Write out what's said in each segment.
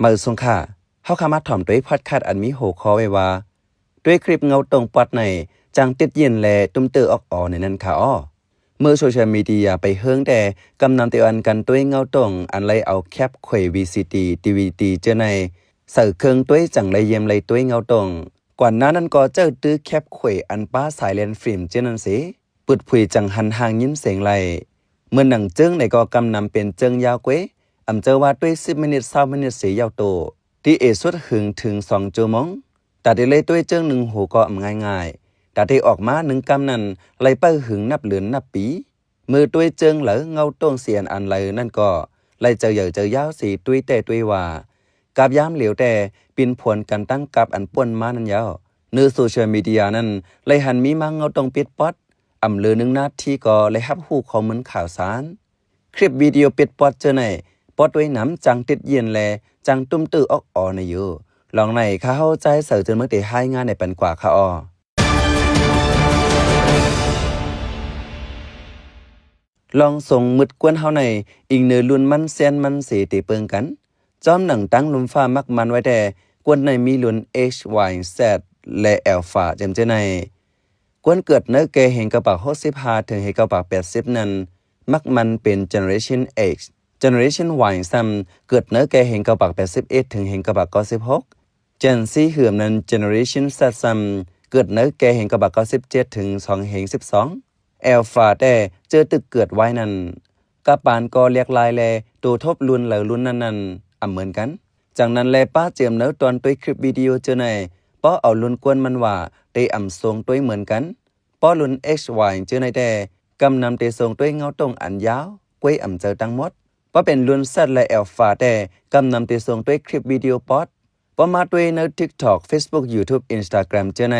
มือสงค่ะเฮาคามาถ่อมด้วยพอดคาสต์อันมีหัวข้อไว้ว่าด้วยคลิปเงาตรงปอดในจังติดเย็นแลตุ้มเตอออกในนั้นค่ะอ้อเมื่อโซเชียลมีเดียไปเฮิงแต่กำนำเตอันกันด้วยเงาตรงอันไลเอาแคปเขว VCD DVD เจอในใส่เครื่องด้วยจังไลเยี่ยมไลด้วยเงาตรงกว่านั้นก็เจอตื้อแคปเขวอันป้าสายเลนฟิล์มเจนั้นสิปึดผุยจังหันห่างยิ้มเสียงไลเมื่อหนังเจิ้งในก็กำนำเป็นเจิ้งยาวเกวเจอว่าด้วย10 มินิ20 มินิสียาวโตที่สุดถึง2 ชั่วโมงแต่ได้เลยด้วยเจิ้ง1หูก็ง่ายๆแต่ได้ออกมา1 กำนั้นไล่ไปนับเหลือนนับปีมือด้วยเจิ้งเหลอเงาตรงเสียนอันไลนั่นก็ไล่เจอเจอยาวสีด้วยแต่ด้วยว่ากับย้ำเหลียวแต่ปินผลกันตั้งกับอันป่วนมานั่นยาวเนื้อโซเชียลมีเดียนั้นไล่หันมีมังเงาตรงปิดป๊อดเหลือ1 นาทีก็ไล่ฮับฮู้ข้อมูลข่าวสารคลิปวิดีโอปิดป๊อดเจอไหนปอดด้วยน้ำจังติดเย็นแลจังตุ้มตื้อออกในอยู่ลองในข้าเข้าใจเสือจนเมื่อตีให้งานในปันกว่าข้าลองส่งมืดกวนเฮาในอิงเนื้อลุ่นมันเซียนมันสีตีเปิงกันจอมหนังตั้งลุมฟ้ามักมันไว้แต่กวนในมีลุ่น H Y Z และ Alpha เจมเจในกวนเกิดเนื้อเกเห็นกระเป๋า65ถึงเห็นกระเป๋า80นั้นมักมันเป็น Generation X Generation Y ซ้ำเกิดเนื้อแก่เห็นกระปัก81ถึงเห็นกระปัก96 Gen Z เหื่อมนั้น Generation Z ซ้ำเกิดเนื้อแก่เห็นกระปัก97ถึง2เห็น12 Alpha แต่เจอตึกเกิดไว้นั้นกะปานก็เรียกลายแลตัวทบรุ่นเหลือรุ่นนั้นเหมือนกันจากนั้นแลป้าเจียมเนื้อตอนตัวคลิปวิดีโอเจอในป้อเอารุ่นกวนมันว่าได้ทรงตัวเหมือนกันป้อรุ่น XY เจอในแต่กำนำได้ทรงตัวเงาตรงอันยาวกวยเจอตั้งหมดว่าเป็นรุ่นเซตและแอลฟาแต่กำนำติส่งด้วยคลิปวิดีโอปอดว่ามาด้วยใน TikTok Facebook YouTube Instagram เจอใน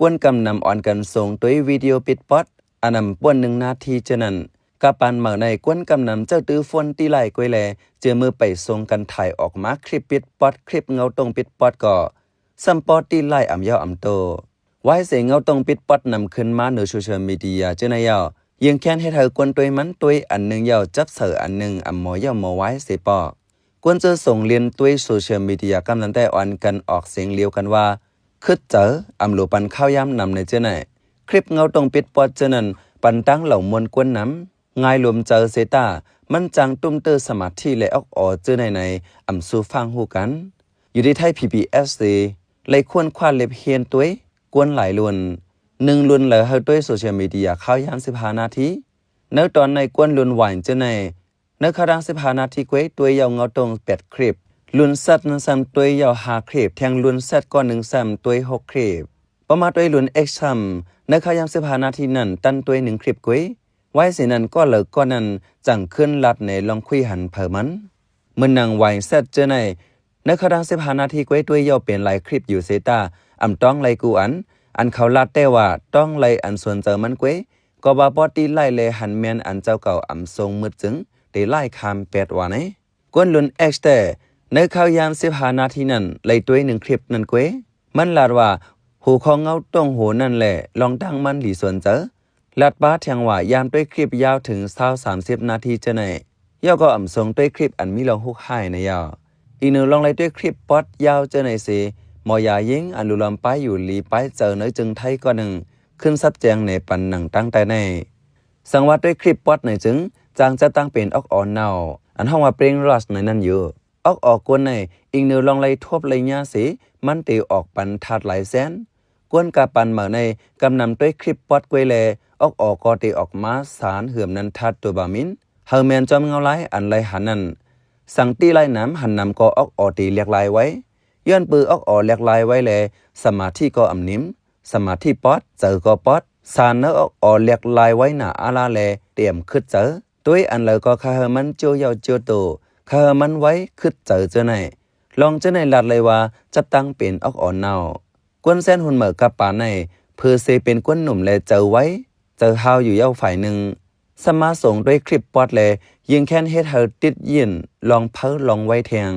กวนกำนำอ่อนกันส่งด้วยวิดีโอปิดปอดอันนำป่วน1 นาทีเจนั้นกับปันเหมือในกวนกำนำเจ้าตื้อฟนตีไหลกวยแลเจอมือไปส่งกันถ่ายออกมาคลิปปิดปอดคลิปเงาตรงปิดปอดก็ซัมปอดตีไหลยาวโตไว้เสียงเงาตรงปิดปอดนำขึ้นมาในโซเชียลมีเดียเจนยาวยังแค้นให้เธอกวนตัวมันตัวอันหนึ่งยาวจับเสืออันหนึ่งหมอยาวไว้เสียปอกวนจะส่งเรียนตัวโซเชียลมีเดียกำลังแต่อ่อนกันออกเสียงเลี้ยวกันว่าคึดเจอโลปันข้าวยำนำในเจ้าไหนคลิปเงาตรงปิดปอดเจ้านั้นปันตั้งเหล่ามวลกวนน้ำง่ายลมเจอเซตามันจังตุ้มเตอสมาธิและออกเจ้าในสู่ฟังหูกันอยู่ที่ไทย PBS เลยควรคว้าเล็บเฮียนตัวกวนหลายล้วน1 ลุ่นเหลือให้ด้วยโซเชียลมีเดียข้าวยาม15 นาทีเนื้อตอนในกวนลุ่นหวานเจในเนื้อข้าวดัง15 นาทีกวยตัวยาวเงาตรง8 คลิปลุ่นสัตว์นั้นซ้ำตัวยาว5 คลิปแทงลุ่นสัตว์ก้อน1ซ้ำตัว6 คลิปประมาณตัวลุ่น X ซ้ำเนื้อข้าวยาม15 นาทีนั้นตั้นตัว1 คลิปกวยไว้สินั้นก็เหลือก้อนนั้นจังขึ้นลัดในลองคุยหันเผอมันเมื่อนางไหวสัตว์เจในเนื้อข้าวดัง15 นาทีกวยตัวยาวเป็นหลายคลิปอยู่เซตาต้องไลกูอันเขาลาดแต่ว่าต้องไล่อันส่วนเจอมันกวยก็ว่าปอตีไล่เลยหันเมียนอันเจ้าเก่าทรงมืดจึงได้ไล่คำ8 วันกวนลุนแต่ในข่าวยาม15 นาทีนั้นไล่ตัว1 คลิปนั้นกวยมันลาดว่าหูของเงาตรงหูนั่นแหละลองตั้งมันหลีส่วนเจอลาดป้าแทงว่ายามด้วยคลิปยาวถึง30 นาทีจะไหนย่อก็ทรงด้วยคลิปอันมีลองฮุกไห้ในยาวอีก1ลองไล่ด้วยคลิปปอดยาวจะไหนสิมอยายิงอันลุลำไปอยู่ลีไปเจอเนื้อจึงไทยก็1ขึ้นซับแจงในปันหนังตั้งแต่ในสังวัดด้วยคลิปปอดในจึงจางจะตั้งเป็นออกอ่อนเนาอันห้องว่าเปร่งรัสในนั้นอยู่ออกกวนในอีกเนื้อลองไล่ทบไล่ยาสีมันตีออกปันทัดหลายแสนกวนกาปันเหมือในกำนำด้วยคลิปปอดกวยแลออกก็ตีออกมาสารเหื่อมนันทัดตัวบามินเฮอร์แมนจอมเงาไล่อันไล่หันนั้นสังตีไล่น้ำหันนำก็ออกตีเรียกลายไว้ย้อนปือออกเรียกลายไว้แลสมาธิก็นิ่มสมาธิปอดเจอก็ปอดสารเนื้อเรียกลายไว้หนาอาลาแลเตรียมขึ้นเจอตัวอันเลยก็คาเฮมันโจยาวโจโตคาเฮมันไว้ขึ้นเจอเจ้าไหนลองเจ้าไหนลัดเลยว่าจะตั้งเป็นออกเนากวนแซนหุ่นเหมือกับป่าในเพื่อเซเป็นกวนหนุ่มแลเจอไว้เจอฮาวอยู่เย้าฝ่ายหนึ่งสมาส่งด้วยคลิปปอดแลยิงแค้นเฮ็ดเฮาติดยินลองเพ้อลองไว้แทง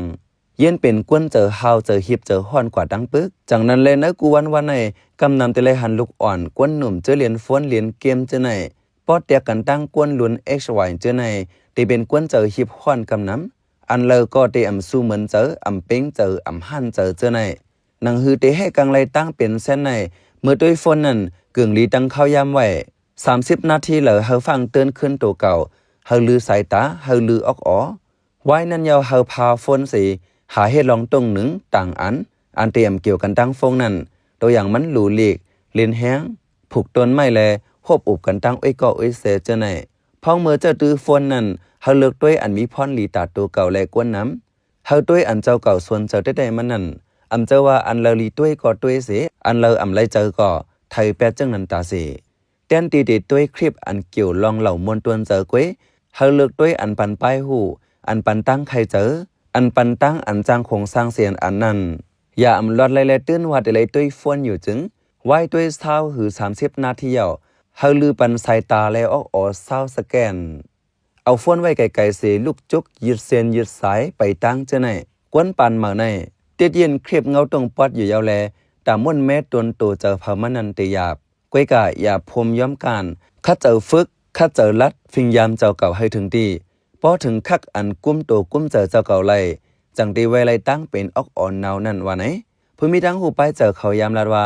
เย็นเป็นกวนเจอฮาวเจอฮิบเจอห้อนกว่าดังปึกจากนั้นเลยนะกูวันในกำนำแต่เลยหันลูกอ่อนกวนหนุ่มเจอเหรียญฟ้อนเหรียญเกมเจอไหนปอดเตียกันตั้งกวนลุน XY เจอไหนที่เป็นกวนเจอฮิบห้อนกำนำ อันเลอก็เตอำสู้เหมือนเจออำเป้งเจออำหั่นเจอเจอในหนังฮือเตให้กังไลตั้งเป็นเส้นในเมื่อด้วยฝนนั้นกึ่งลีตั้งเข้ายามไว้30 นาทีเหลอเฮาฟังเตือนขึ้นตัวเก่าเฮาลือสายตาเฮาลือออกอ๋อไว้นั้นยาวเฮาพาฝนสิหาเฮ็ดลองตรงหนึ่งต่างอันเตรียมเกี่ยวกันตั้งฟงนั้นตัวอย่างมันหลูลีกเลียนแห้งผูกต้นไม้แลคบอุบกันตั้งอ้อยก่ออ้อยเสเจอไหนพ้องเมื่อเจ้าตื้อฝนนั้นเฮาเลือกด้วยอันมีพรลีตาตัวเก่าแลกวนน้ำเฮาด้วยอันเจ้าเก่าส่วนเจ้าได้มันนั้นอำเจ้าว่าอันเลอลีด้วยก็ด้วยเสอันเลออำไลเจอก็ไทยแปดจังนั้นตาเสแตนตีเดด้วยคลิปอันเกี่ยวลองเหล่ามวลตวนเจอก้วยเฮาเลือกด้วยอันปันป้ายหูอันปันตั้งใครเจออันปันตั้งอันจางคงสร้างเสียนอันนั้นอย่าอำลอดไล่ตื้นว่าแต่ไล่ด้วยฝนอยู่จึงไว้ด้วยเท้าหือ30 นาทีเยาเฮาลือปันสายตาแล้วออกอ๋อเศร้าสแกนเอาฝนไว้ไกลๆเสลูกจุกยืดเส้นยืดสายไปตั้งเจ้าไหนกวนปันมาในเตียดเย็นคลิปเงาตรงปอดอยู่ยาวแลตามม่วนแม่ตนโตเจอพามันนันเตยาบก้วยกะอย่าพมย้อมการคัดเจอฝึกคัดเจอลัดฟิงยามเจ้าเก่าให้ถึงดีพอถึงคักอันกุ้มโตกุ้มเจอเจ้าเก่าไลจังตีไว้ไล่ตั้งเป็นออกอ่อนนาวนั่นว่าไหนผู้มีทั้งหูไปเจอเขายามลาดว่า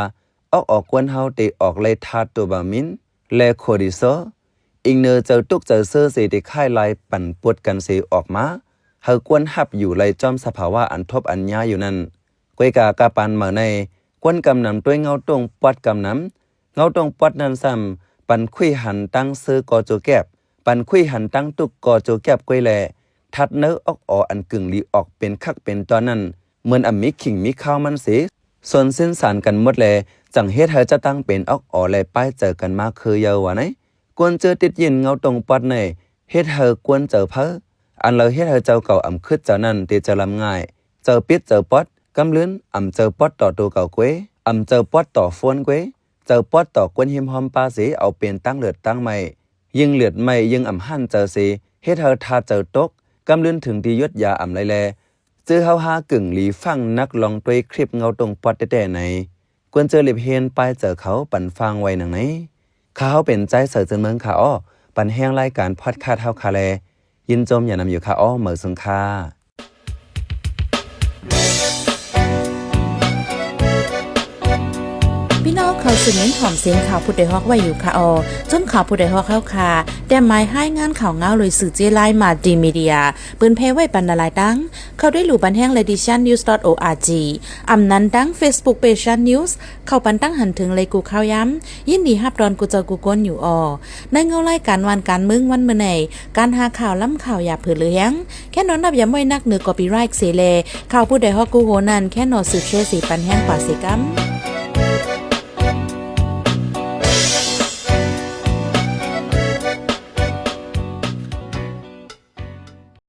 ออกกวนเฮาเตออกไล่ทาตัวบามินและโคดิโซอิงเนอเจอตุกเจอเซอร์เสติค่ายไล่ปั่นปวดกันเสออกมาเฮากวนหับอยู่ไล่จอมสภาวะอันทบอันยาอยู่นั่นก้วยกากาปันมาในกวนกำนำด้วยเงาตรงปอดกำนำเงาตรงปอดนั้นซ้ำปันคุยหันตั้งเซอร์กอโจแก็บปันคุยหันตั้งตุกกอโจแก็บก้วยแลทัดเนื้อออกอ่ออันกึ่งลีออกเป็นคักเป็นตอนนั้นเหมือนมีขิงมีข้าวมันเสียส่วนสิ้นสารกันหมดแลจังเฮ็ดเธอจะตั้งเป็นออกอ่อแลป้ายเจอกันมาคือเยาววะไหนกวนเจอติดยินเงาตรงปอดในเฮ็ดเธอกวนเจอเพออันเลยเฮ็ดเธอเจ้าเก่าคึดเจ้านั้นเตจะลำง่ายเจอปิดเจอปอดกำลื้นเจอปอดต่อตัวเก่าเกวยเจอปอดต่อฟวนเกวยเจอปอดต่อกวนหิมหอมปลาสีเอาเป็นตั้งเลือดตั้งใหม่ยิ่งเลือดใหม่ยิ่งหั่นเจอสีเฮ็ดเธอทาเจอตกกำลื้นถึงที่ยศยาไรแลเจอเฮาหากึ่งหลีฟังนักลองด้วยคลิปเงาตรงปอดแต่ไหนกวนเจอลิบเฮนไปเจอเขาปั่นฟังไว้หนังไหนเขาเป็นใจเสือจนเมืองขาอ้อปั่นแห้งรายการพอดคาสต์เฮาคาแลยินจมอย่านำอยู่ขาอ้อเหมือสุงคาพี่น้องเขาสืบเน้นหอมเสียงข่าวผู้ใดฮอกไว้อยู่ค่ะจนข่าวผู้ใดฮอกเข้าค่ะแต่หมายให้งานข่าวเงาเลยสื่อเจไลมาดีมีเดียปืนเพไว้ปันละลายดังเขาด้วยหลู่บันแห้ง lediciannews.org นั้นดัง Facebook page news เข้าปันตั้งหันถึงเลยกูข่าวย้ำยินดีฮับดอนกูเจอกูก้นอยู่ในเงาไล่การวันการมึงวันเมื่อไหนการหาข่าวล้ำข่าวอย่าเผื่อเลี้ยงแค่นอนนับอย่าไม่นักเหนือกอปีไรค์เสเลข่าวผู้ใดฮอกกูโหนันแค่นอสืบเชื่อสีปันแห้งกว่าสิกัม